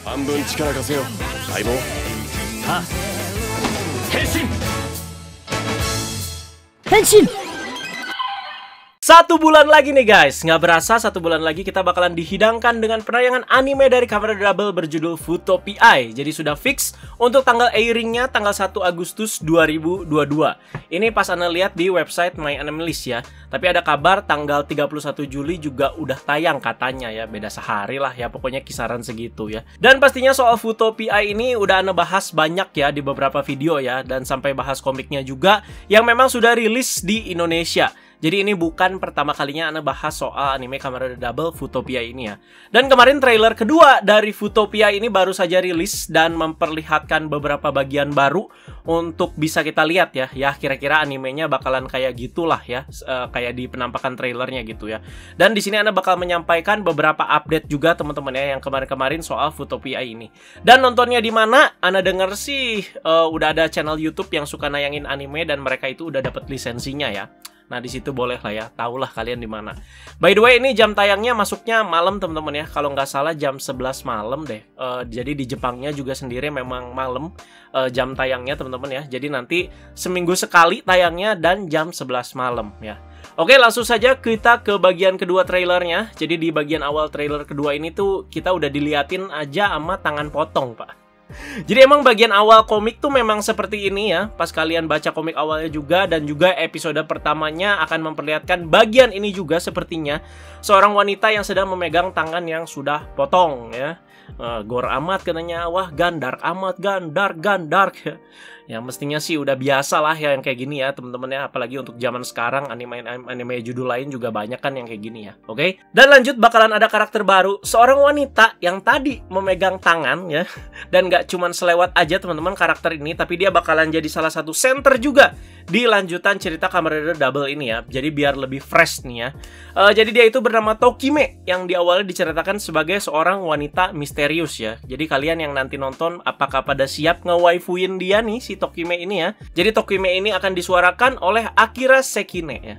半分力貸せよ相棒。あ、変身。Henshin! 1 bulan lagi nih guys, nggak berasa 1 bulan lagi kita bakalan dihidangkan dengan penayangan anime dari Kamen Rider Double berjudul Futopi-Ai. Jadi sudah fix untuk tanggal airingnya tanggal 1 Agustus 2022. Ini pas Anda lihat di website My Anime List ya. Tapi ada kabar tanggal 31 Juli juga udah tayang katanya ya. Beda sehari lah ya, pokoknya kisaran segitu ya. Dan pastinya soal Futopi-Ai ini udah Anda bahas banyak ya di beberapa video ya. Dan sampai bahas komiknya juga yang memang sudah rilis di Indonesia. Jadi ini bukan pertama kalinya Anda bahas soal anime Kamen Rider Double Futopia ini ya. Dan kemarin trailer kedua dari Futopia ini baru saja rilis dan memperlihatkan beberapa bagian baru untuk bisa kita lihat ya. Ya kira-kira animenya bakalan kayak gitulah ya, kayak di penampakan trailernya gitu ya. Dan di sini Anda bakal menyampaikan beberapa update juga teman-teman ya yang kemarin-kemarin soal Futopia ini. Dan nontonnya di mana? Anda dengar sih udah ada channel YouTube yang suka nayangin anime dan mereka itu udah dapat lisensinya ya. Nah di situ boleh lah ya, tahulah kalian di mana. By the way ini jam tayangnya masuknya malam teman-teman ya, kalau nggak salah jam 11 malam deh. Jadi di Jepangnya juga sendiri memang malam jam tayangnya teman-teman ya. Jadi nanti seminggu sekali tayangnya dan jam 11 malam ya. Oke langsung saja kita ke bagian kedua trailernya. Jadi di bagian awal trailer kedua ini tuh kita udah diliatin aja sama tangan potong pak. Jadi emang bagian awal komik tuh memang seperti ini ya. Pas kalian baca komik awalnya juga dan juga episode pertamanya akan memperlihatkan bagian ini juga sepertinya seorang wanita yang sedang memegang tangan yang sudah potong ya. Gore amat katanya, wah gandark amat, gandark ya. Ya mestinya sih udah biasa lah ya yang kayak gini ya teman-teman ya. Apalagi untuk zaman sekarang anime judul lain juga banyak kan yang kayak gini ya. Oke. Dan lanjut bakalan ada karakter baru, seorang wanita yang tadi memegang tangan ya. Dan gak cuman selewat aja teman-teman karakter ini, tapi dia bakalan jadi salah satu center juga di lanjutan cerita Kamen Rider Double ini ya. Jadi biar lebih fresh nih ya. Jadi dia itu bernama Tokime yang di awalnya diceritakan sebagai seorang wanita misterius ya. Jadi kalian yang nanti nonton apakah pada siap nge-waifuin dia nih si Tokime ini ya. Jadi Tokime ini akan disuarakan oleh Akira Sekine ya.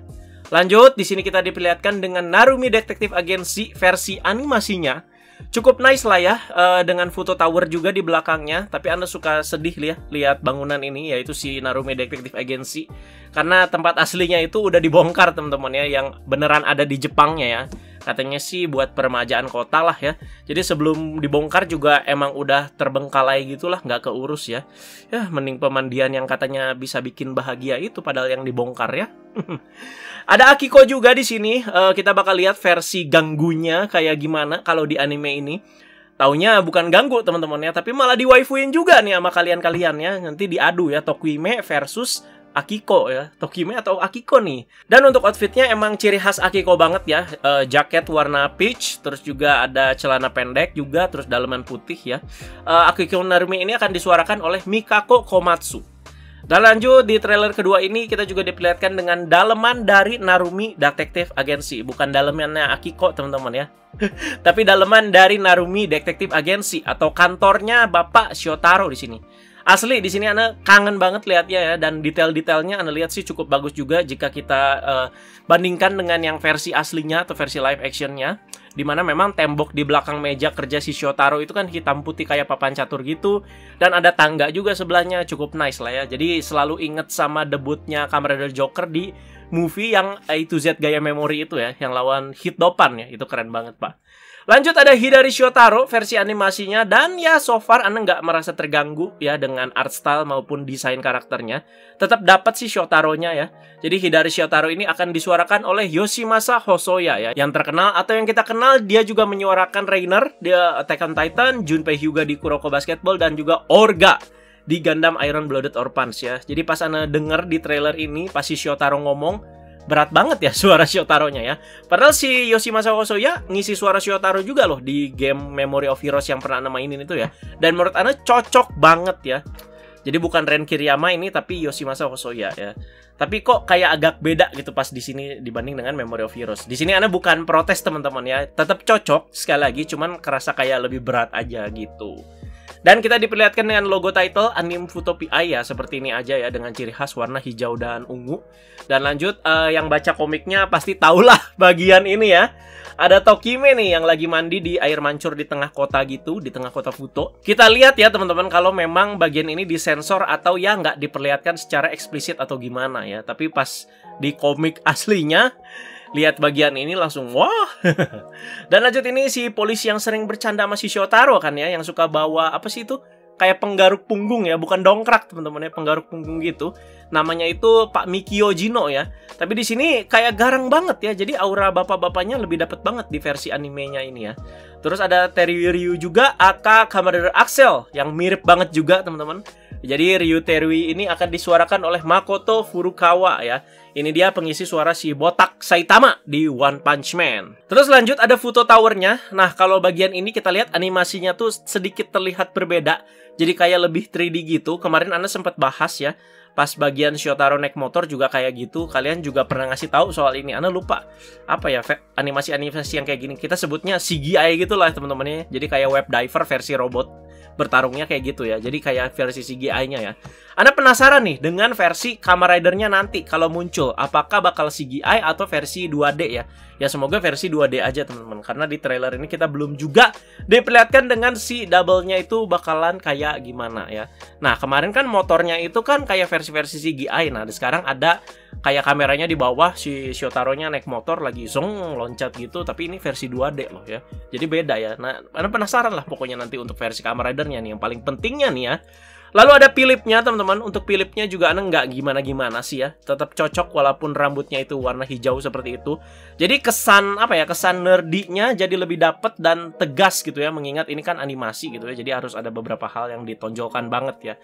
Lanjut di sini kita diperlihatkan dengan Narumi Detektif Agency versi animasinya. Cukup nice lah ya, dengan foto tower juga di belakangnya. Tapi Anda suka sedih lihat bangunan ini, yaitu si Narumi Detective Agency. Karena tempat aslinya itu udah dibongkar teman-teman ya, yang beneran ada di Jepangnya ya. Katanya sih buat peremajaan kota lah ya. Jadi sebelum dibongkar juga emang udah terbengkalai gitulah, nggak keurus ya. Ya mending pemandian yang katanya bisa bikin bahagia itu padahal yang dibongkar ya. Ada Akiko juga di sini. Kita bakal lihat versi ganggunya kayak gimana kalau di anime ini. Taunya bukan ganggu teman-teman ya, tapi malah diwaifuin juga nih sama kalian-kalian ya. Nanti diadu ya Tokime versus Akiko ya, Tokime atau Akiko nih. Dan untuk outfitnya emang ciri khas Akiko banget ya. Jaket warna peach, terus juga ada celana pendek juga, terus daleman putih ya. Akiko Narumi ini akan disuarakan oleh Mikako Komatsu. Dan lanjut di trailer kedua ini kita juga diperlihatkan dengan daleman dari Narumi Detective Agency. Bukan dalemannya Akiko teman-teman ya. Tapi daleman dari Narumi Detective Agency atau kantornya Bapak Shotaro di sini. Asli di sini Anda kangen banget lihatnya ya, dan detail-detailnya Anda lihat sih cukup bagus juga jika kita bandingkan dengan yang versi aslinya atau versi live actionnya, dimana memang tembok di belakang meja kerja si Shotaro itu kan hitam putih kayak papan catur gitu, dan ada tangga juga sebelahnya, cukup nice lah ya. Jadi selalu inget sama debutnya Kamen Rider Joker di movie yang A to Z Gaya Memory itu ya, yang lawan Hitdopan ya, itu keren banget pak. Lanjut ada Hidari Shotaro versi animasinya, dan ya so far Anda nggak merasa terganggu ya dengan art style maupun desain karakternya. Tetap dapat sih Shotaro-nya ya. Jadi Hidari Shotaro ini akan disuarakan oleh Yoshimasa Hosoya ya. Yang terkenal atau yang kita kenal, dia juga menyuarakan Rainer di Attack on Titan, Junpei Hyuga di Kuroko Basketball, dan juga Orga di Gundam Iron Blooded Orphans ya. Jadi pas Anda denger di trailer ini, pas si Shotaro ngomong, berat banget ya suara Shotaro-nya ya. Padahal si Yoshimasa Hosoya ngisi suara Shotaro juga loh di game Memory of Heroes yang pernah Anda mainin itu ya. Dan menurut Anda cocok banget ya. Jadi bukan Ren Kiriyama ini, tapi Yoshimasa Hosoya ya. Tapi kok kayak agak beda gitu pas di sini dibanding dengan Memory of Heroes. Di sini Anda bukan protes teman-teman ya. Tetap cocok sekali lagi, cuman kerasa kayak lebih berat aja gitu. Dan kita diperlihatkan dengan logo title Anime Futopia ya, seperti ini aja ya, dengan ciri khas warna hijau dan ungu. Dan lanjut, yang baca komiknya pasti tahulah bagian ini ya. Ada Tokime nih yang lagi mandi di air mancur di tengah kota gitu, di tengah kota Futo. Kita lihat ya teman-teman kalau memang bagian ini disensor atau ya nggak diperlihatkan secara eksplisit atau gimana ya. Tapi pas di komik aslinya, lihat bagian ini langsung wah. Dan lanjut, ini si polisi yang sering bercanda sama si Shotaro kan ya, yang suka bawa apa sih itu? Kayak penggaruk punggung ya, bukan dongkrak teman-teman ya, penggaruk punggung gitu. Namanya itu Pak Mikio Jino ya. Tapi di sini kayak garang banget ya. Jadi aura bapak-bapaknya lebih dapet banget di versi animenya ini ya. Terus ada Terui Ryu juga, aka Kamen Rider Axel, yang mirip banget juga teman-teman. Jadi Ryu Terui ini akan disuarakan oleh Makoto Furukawa ya. Ini dia pengisi suara si botak Saitama di One Punch Man. Terus lanjut ada Futo Tower-nya. Nah, kalau bagian ini kita lihat animasinya tuh sedikit terlihat berbeda. Jadi kayak lebih 3D gitu. Kemarin Anda sempat bahas ya. Pas bagian Shotaro naik motor juga kayak gitu. Kalian juga pernah ngasih tahu soal ini. Anda lupa apa ya, animasi-animasi yang kayak gini. Kita sebutnya CGI gitu lah teman-teman ya. Jadi kayak Web Diver versi robot bertarungnya kayak gitu ya. Jadi kayak versi CGI-nya ya. Anda penasaran nih dengan versi Kamen Rider-nya nanti kalau muncul, apakah bakal CGI atau versi 2D ya? Ya semoga versi 2D aja teman-teman, karena di trailer ini kita belum juga diperlihatkan dengan si double-nya itu bakalan kayak gimana ya. Nah, kemarin kan motornya itu kan kayak versi-versi CGI. Nah, sekarang ada kayak kameranya di bawah, si Shotaro-nya naik motor lagi zong loncat gitu, tapi ini versi 2D loh ya. Jadi beda ya. Nah, Anda penasaran lah pokoknya nanti untuk versi Kamen Rider-nya nih, yang paling pentingnya nih ya. Lalu ada Philip-nya teman-teman. Untuk Philip-nya juga Anda nggak gimana-gimana sih ya. Tetap cocok walaupun rambutnya itu warna hijau seperti itu. Jadi kesan apa ya, kesan nerdy-nya jadi lebih dapet dan tegas gitu ya. Mengingat ini kan animasi gitu ya. Jadi harus ada beberapa hal yang ditonjolkan banget ya.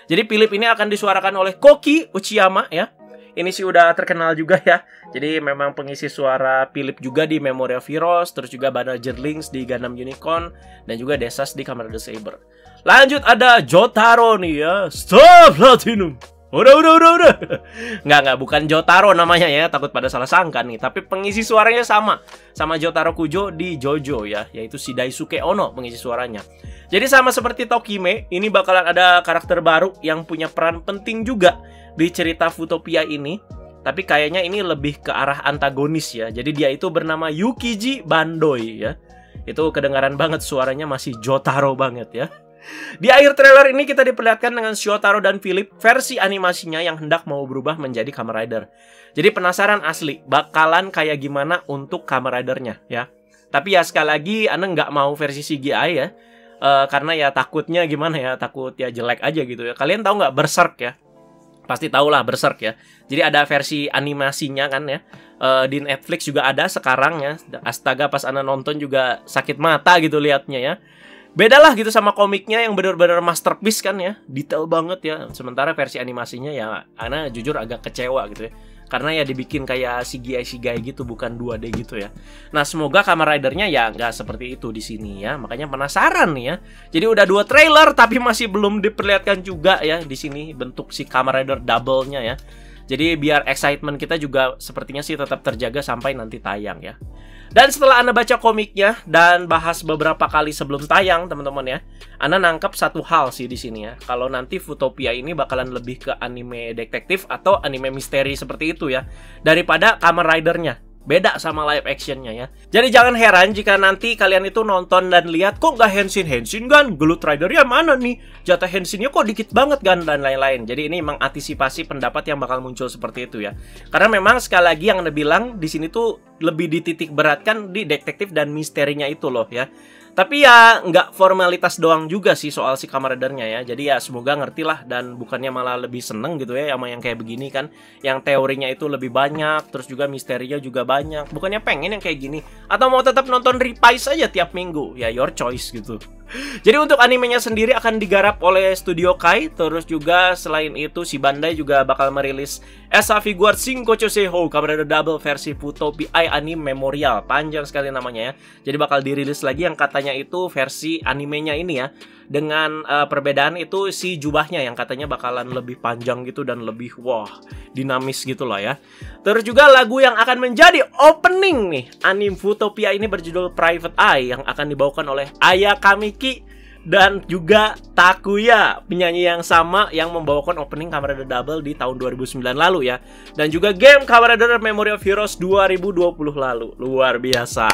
Jadi Philip ini akan disuarakan oleh Koki Uchiyama ya. Ini sih udah terkenal juga ya. Jadi memang pengisi suara Philip juga di Memory of Heroes, terus juga Banner Links di Gundam Unicorn, dan juga Desas di Kamen Rider Saber. Lanjut ada Jotaro nih ya. Stop Platinum. Udah. Nggak, bukan Jotaro namanya ya. Takut pada salah sangka nih. Tapi pengisi suaranya sama Jotaro Kujo di Jojo ya. Yaitu si Daisuke Ono pengisi suaranya. Jadi sama seperti Tokime, ini bakalan ada karakter baru yang punya peran penting juga di cerita Futopia ini. Tapi kayaknya ini lebih ke arah antagonis ya. Jadi dia itu bernama Yukiji Bandoi ya. Itu kedengaran banget suaranya, masih Jotaro banget ya. Di akhir trailer ini kita diperlihatkan dengan Shotaro dan Philip versi animasinya yang hendak mau berubah menjadi Kamen Rider. Jadi penasaran asli bakalan kayak gimana untuk Kamen Rider-nya ya. Tapi ya sekali lagi Anda nggak mau versi CGI ya. Karena ya takutnya gimana ya, takut ya jelek aja gitu ya. Kalian tahu nggak Berserk ya? Pasti tahu lah Berserk ya. Jadi ada versi animasinya kan ya. Di Netflix juga ada sekarang ya. Astaga, pas Anda nonton juga sakit mata gitu liatnya ya. Beda lah gitu sama komiknya yang bener-bener masterpiece kan ya. Detail banget ya. Sementara versi animasinya ya Ana jujur agak kecewa gitu ya. Karena ya dibikin kayak CGI gitu, bukan 2D gitu ya. Nah, semoga Kamen Rider-nya ya nggak seperti itu di sini ya. Makanya penasaran nih ya. Jadi udah 2 trailer tapi masih belum diperlihatkan juga ya di sini bentuk si Kamen Rider double-nya ya. Jadi biar excitement kita juga sepertinya sih tetap terjaga sampai nanti tayang ya. Dan setelah Anda baca komiknya dan bahas beberapa kali sebelum tayang, teman-teman ya, Anda nangkep satu hal sih di sini ya. Kalau nanti Futopia ini bakalan lebih ke anime detektif atau anime misteri seperti itu ya, daripada Kamen Rider-nya. Beda sama live actionnya ya. Jadi jangan heran jika nanti kalian itu nonton dan lihat kok nggak Henshin kan, Gelut Rider-nya mana nih, jatah Henshinnya kok dikit banget kan, dan lain-lain. Jadi ini memang antisipasi pendapat yang bakal muncul seperti itu ya. Karena memang sekali lagi yang Anda bilang di sini tuh lebih dititik beratkan di detektif dan misterinya itu loh ya. Tapi ya nggak formalitas doang juga sih soal si Kamen Rider-nya ya. Jadi ya semoga ngerti lah dan bukannya malah lebih seneng gitu ya sama yang kayak begini kan. Yang teorinya itu lebih banyak, terus juga misterinya juga banyak. Bukannya pengen yang kayak gini. Atau mau tetap nonton reprise aja tiap minggu. Ya your choice gitu. Jadi untuk animenya sendiri akan digarap oleh Studio Kai. Terus juga selain itu si Bandai juga bakal merilis Esa Figuart Shinkocho Seiho Kamen Rider Double versi Futopia Anime Memorial. Panjang sekali namanya ya. Jadi bakal dirilis lagi yang katanya itu versi animenya ini ya. Dengan perbedaan itu si jubahnya yang katanya bakalan lebih panjang gitu dan lebih wah dinamis gitu lah ya. Terus juga lagu yang akan menjadi opening nih anime Futopia ini berjudul Private Eye yang akan dibawakan oleh Aya Kamiki dan juga Takuya, penyanyi yang sama yang membawakan opening Kamen Rider Double di tahun 2009 lalu ya. Dan juga game Kamen Rider Memory of Heroes 2020 lalu. Luar biasa.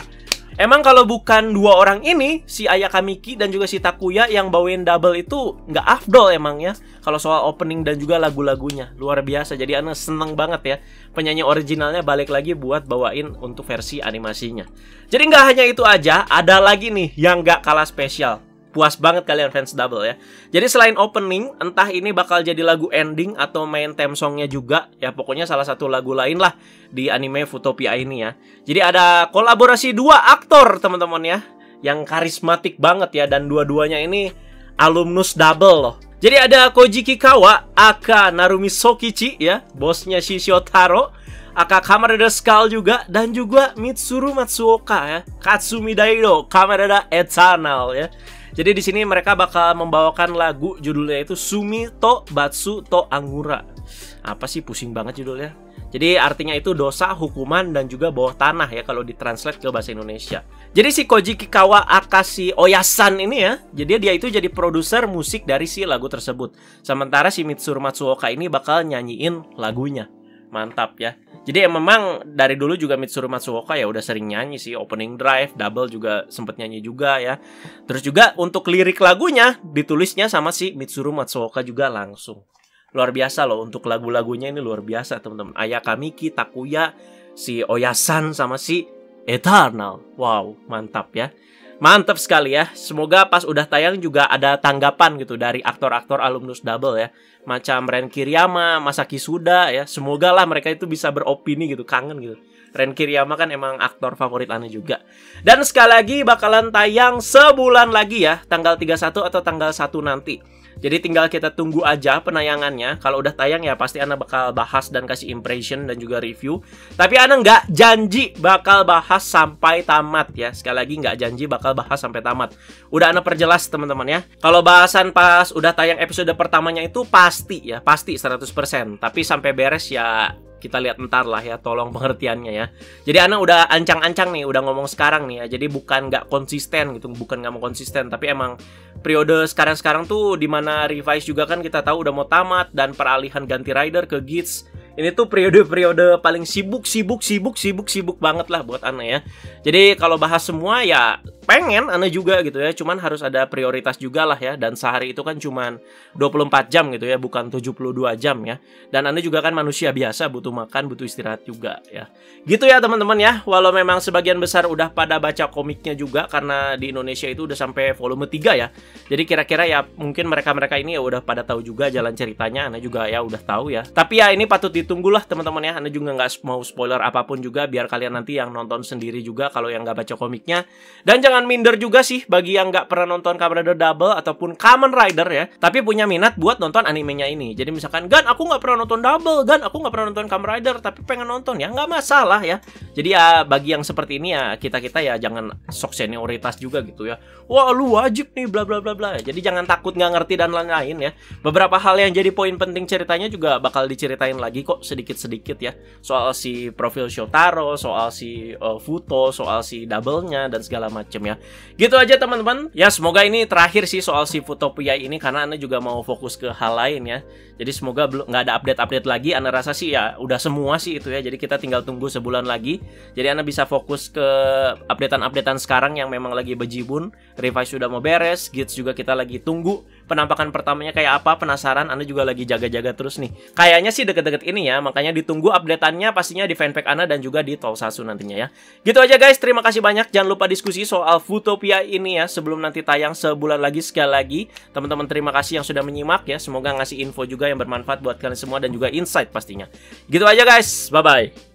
Emang kalau bukan dua orang ini, si Ayaka Miki dan juga si Takuya yang bawain Double itu nggak afdol emang ya. Kalau soal opening dan juga lagu-lagunya, luar biasa. Jadi Ana seneng banget ya, penyanyi originalnya balik lagi buat bawain untuk versi animasinya. Jadi nggak hanya itu aja, ada lagi nih yang nggak kalah spesial. Puas banget kalian fans Double ya. Jadi selain opening, entah ini bakal jadi lagu ending atau main theme songnya juga. Ya pokoknya salah satu lagu lain lah di anime Futopia ini ya. Jadi ada kolaborasi dua aktor teman-teman ya, yang karismatik banget ya. Dan dua-duanya ini alumnus Double loh. Jadi ada Koji Kikawa, aka Narumi Sokichi ya, bosnya Shishio Taro, aka Kamen Rider Skull juga, dan juga Mitsuru Matsuoka ya, Katsumi Daido, Kamen Rider Eternal ya. Jadi di sini mereka bakal membawakan lagu judulnya itu Sumi to Batsu to Angura. Apa sih, pusing banget judulnya. Jadi artinya itu dosa, hukuman, dan juga bawah tanah ya kalau ditranslate ke bahasa Indonesia. Jadi si Koji Kikawa Akashi Oyasan ini ya, jadi dia itu jadi produser musik dari si lagu tersebut. Sementara si Mitsuru Matsuoka ini bakal nyanyiin lagunya. Mantap ya. Jadi memang dari dulu juga Mitsuru Matsuoka ya udah sering nyanyi sih, opening drive, Double juga sempet nyanyi juga ya. Terus juga untuk lirik lagunya ditulisnya sama si Mitsuru Matsuoka juga langsung. Luar biasa loh, untuk lagu-lagunya ini luar biasa teman-teman. Ayaka Miki, Takuya, si Oyasan sama si Eternal. Wow, mantap ya. Mantap sekali ya. Semoga pas udah tayang juga ada tanggapan gitu dari aktor-aktor alumnus Double ya. Macam Ren Kiriyama, Masaki Suda ya. Semoga lah mereka itu bisa beropini gitu, kangen gitu. Ren Kiriyama kan emang aktor favorit Ana juga. Dan sekali lagi bakalan tayang sebulan lagi ya, tanggal 31 atau tanggal 1 nanti. Jadi tinggal kita tunggu aja penayangannya. Kalau udah tayang ya pasti Ana bakal bahas dan kasih impression dan juga review. Tapi Ana nggak janji bakal bahas sampai tamat ya. Sekali lagi nggak janji bakal bahas sampai tamat. Udah Ana perjelas teman-teman ya. Kalau bahasan pas udah tayang episode pertamanya itu pasti ya, pasti 100%. Tapi sampai beres ya kita lihat ntar lah ya, tolong pengertiannya ya. Jadi Ana udah ancang-ancang nih, udah ngomong sekarang nih ya. Jadi bukan nggak konsisten gitu, bukan nggak mau konsisten, tapi emang periode sekarang tuh dimana revise juga kan kita tahu udah mau tamat, dan peralihan ganti rider ke Gits. Ini tuh periode paling sibuk banget lah buat Ana ya. Jadi kalau bahas semua ya pengen Ana juga gitu ya. Cuman harus ada prioritas juga lah ya. Dan sehari itu kan cuman 24 jam gitu ya, bukan 72 jam ya. Dan Ana juga kan manusia biasa, butuh makan, butuh istirahat juga ya. Gitu ya teman-teman ya. Walau memang sebagian besar udah pada baca komiknya juga, karena di Indonesia itu udah sampai volume 3 ya. Jadi kira-kira ya mungkin mereka-mereka ini ya udah pada tahu juga jalan ceritanya. Ana juga ya udah tahu ya. Tapi ya ini patut ditunggulah teman-teman ya. Ana juga nggak mau spoiler apapun juga, biar kalian nanti yang nonton sendiri juga kalau yang nggak baca komiknya. Dan jangan minder juga sih bagi yang nggak pernah nonton Kamen Rider Double ataupun Kamen Rider ya, tapi punya minat buat nonton animenya ini. Jadi misalkan, Gan, aku nggak pernah nonton Double, Gan, aku nggak pernah nonton Kamen Rider, tapi pengen nonton, ya nggak masalah ya. Jadi ya bagi yang seperti ini ya, kita ya jangan sok senioritas juga gitu ya. Wah lu wajib nih bla bla bla bla. Jadi jangan takut nggak ngerti dan lain-lain ya. Beberapa hal yang jadi poin penting ceritanya juga bakal diceritain lagi kok sedikit-sedikit ya. Soal si profil Shotaro, soal si Futo, soal si Double-nya dan segala macem ya. Gitu aja teman-teman. Ya semoga ini terakhir sih soal si Futopia ini, karena Ana juga mau fokus ke hal lain ya. Jadi semoga nggak ada update-update lagi. Ana rasa sih ya udah semua sih itu ya. Jadi kita tinggal tunggu sebulan lagi. Jadi Ana bisa fokus ke updatean-updatean sekarang yang memang lagi bejibun. Revise sudah mau beres, Gits juga kita lagi tunggu penampakan pertamanya kayak apa, penasaran. Ana juga lagi jaga-jaga terus nih. Kayaknya sih deket-deket ini ya, makanya ditunggu updateannya pastinya di fanpage Ana dan juga di Tokusatsu nantinya ya. Gitu aja guys, terima kasih banyak. Jangan lupa diskusi soal Futopia ini ya sebelum nanti tayang sebulan lagi. Sekali lagi teman-teman terima kasih yang sudah menyimak ya. Semoga ngasih info juga yang bermanfaat buat kalian semua dan juga insight pastinya. Gitu aja guys, bye bye.